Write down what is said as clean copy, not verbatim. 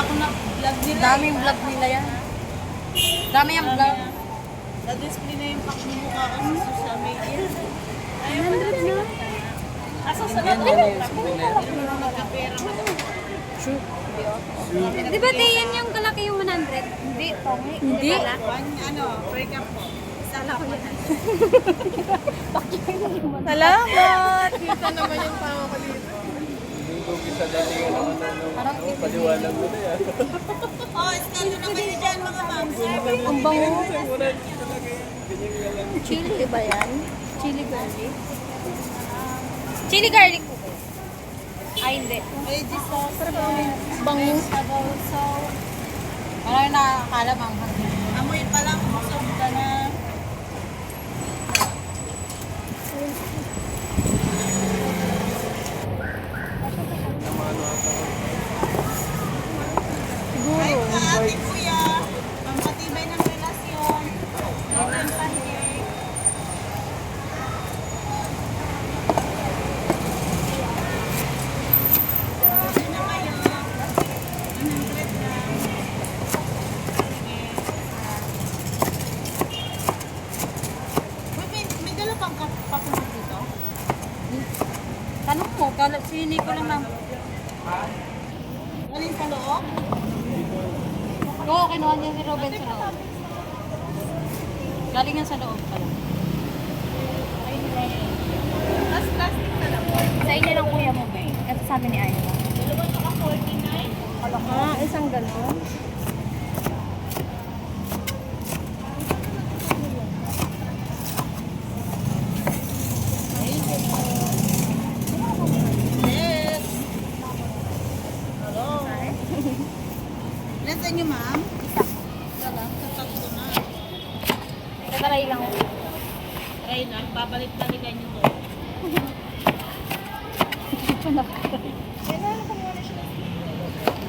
ako na vlog nila. Daming vlog nila yan. Dami yung vlog. Na-display na yung pakmumukha ko sa social media. 100 na. Asa sa lahat ko? Hindi mo magkapera ka daw. Di ba di yan yung kalaki yung 100? Hindi, tongi. Hindi. Break up po. Isa lang po. Salamat! Kita naman yung tama ko dito. Parang Paliwanag mo na yan. Oh, stand na kayo dyan mga ma'am. ang bango. Chili ba yan? Chili garlic? Chili garlic po. Ay, hindi. Veggie sauce. Bango. Vegetable sauce. Parang nakakala manghang. Amoy pa lang, busog ka na. Ay, Siguro. ate kuya, pampatibay ng relasyon. Open pancake. Ano na kayo? 100 lang. Sige. Uy, may dala pang papunod dito? Tanong mo, sini ko lang lang. Galing sa loob? Oo, kinuha niya ni Robin sa loob. Galing yan sa loob pala. Tapos plastic na lang. Sa inyo lang kuya mo, be. Kasi sa amin ni Aya lang. Dalawa saka 49. Ah, isang gano'n. Yes. Hello. Ilan sa inyo, ma'am? Isa lang. Sa tatlo na. Nagkaray lang. Try na. Babalik-balikan nyo to.